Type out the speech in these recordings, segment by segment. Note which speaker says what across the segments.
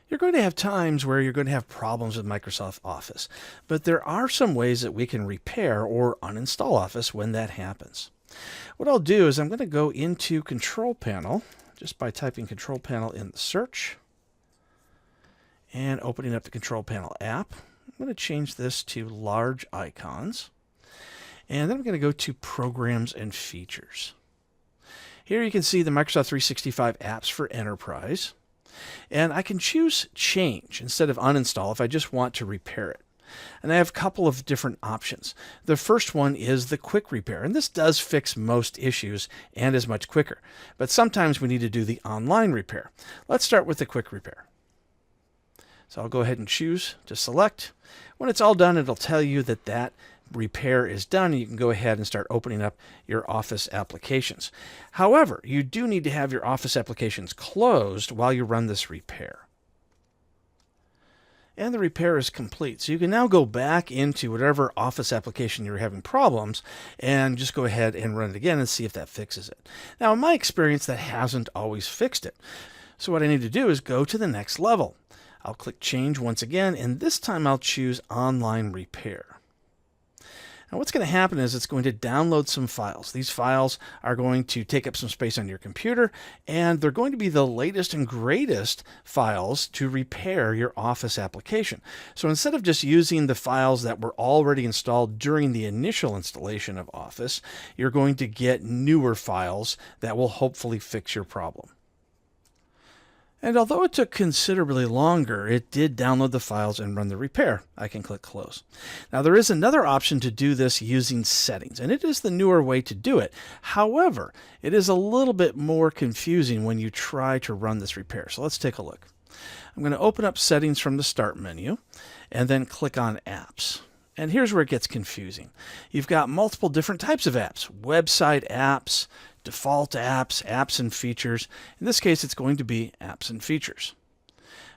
Speaker 1: You're going to have times where you're going to have problems with Microsoft Office, but there are some ways that we can repair or uninstall Office when that happens. What I'll do is I'm going to go into Control Panel just by typing Control Panel in the search and opening up the Control Panel app. I'm going to change this to Large Icons, and then I'm going to go to Programs and Features. Here you can see the Microsoft 365 apps for Enterprise. And I can choose Change instead of Uninstall if I just want to repair it. And I have a couple of different options. The first one is the Quick Repair, and this does fix most issues and is much quicker. But sometimes we need to do the online repair. Let's start with the Quick Repair. So I'll go ahead and choose to select. When it's all done, it'll tell you that that repair is done, and you can go ahead and start opening up your Office applications. However, you do need to have your Office applications closed while you run this repair. And the repair is complete. So you can now go back into whatever Office application you're having problems and just go ahead and run it again and see if that fixes it. Now, in my experience, that hasn't always fixed it. So what I need to do is go to the next level. I'll click Change once again, and this time I'll choose Online Repair. Now what's going to happen is it's going to download some files. These files are going to take up some space on your computer, and they're going to be the latest and greatest files to repair your Office application. So instead of just using the files that were already installed during the initial installation of Office, you're going to get newer files that will hopefully fix your problem. And although it took considerably longer, it did download the files and run the repair. I can click Close. Now there is another option to do this using Settings, and it is the newer way to do it. However, it is a little bit more confusing when you try to run this repair. So let's take a look. I'm going to open up Settings from the Start menu and then click on Apps. And here's where it gets confusing. You've got multiple different types of apps: website apps, default apps, apps and features. In this case, it's going to be apps and features.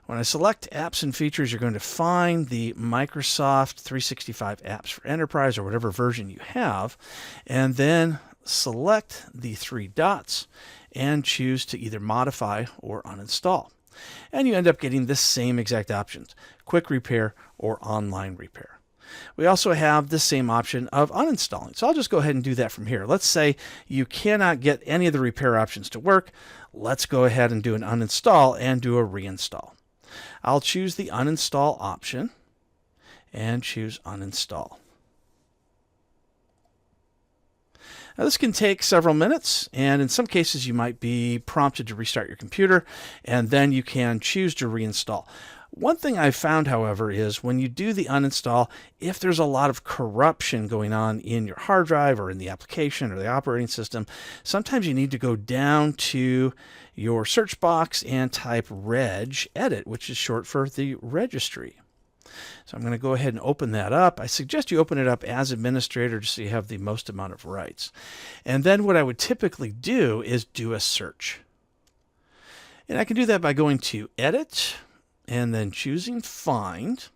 Speaker 1: When I select apps and features, you're going to find the Microsoft 365 apps for Enterprise or whatever version you have, and then select the three dots and choose to either modify or uninstall. And you end up getting the same exact options: Quick Repair or Online Repair. We also have the same option of uninstalling. So I'll just go ahead and do that from here. Let's say you cannot get any of the repair options to work. Let's go ahead and do an uninstall and do a reinstall. I'll choose the uninstall option and choose uninstall. Now this can take several minutes, and in some cases you might be prompted to restart your computer, and then you can choose to reinstall. One thing I've found, however, is when you do the uninstall, if there's a lot of corruption going on in your hard drive or in the application or the operating system, sometimes you need to go down to your search box and type regedit, which is short for the registry. So I'm going to go ahead and open that up. I suggest you open it up as administrator just so you have the most amount of rights. And then what I would typically do is do a search. And I can do that by going to Edit and then choosing Find.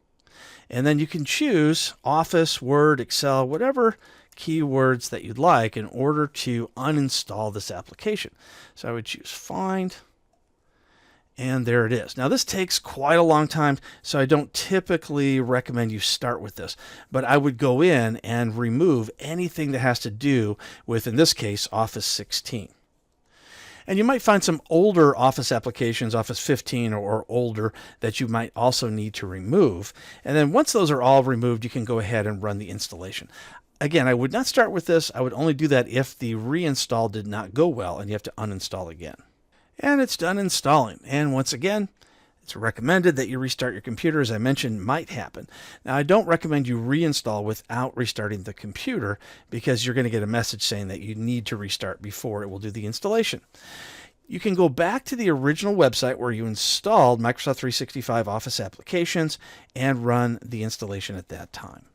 Speaker 1: And then you can choose Office, Word, Excel, whatever keywords that you'd like in order to uninstall this application. So I would choose Find. And there it is. Now this takes quite a long time, so I don't typically recommend you start with this, but I would go in and remove anything that has to do with, in this case, Office 16. And you might find some older Office applications, Office 15 or older, that you might also need to remove. And then once those are all removed, you can go ahead and run the installation. Again, I would not start with this. I would only do that if the reinstall did not go well and you have to uninstall again. And it's done installing. And once again, it's recommended that you restart your computer, as I mentioned, might happen. Now, I don't recommend you reinstall without restarting the computer because you're going to get a message saying that you need to restart before it will do the installation. You can go back to the original website where you installed Microsoft 365 Office applications and run the installation at that time.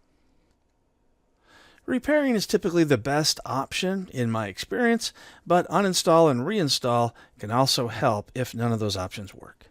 Speaker 1: Repairing is typically the best option in my experience, but uninstall and reinstall can also help if none of those options work.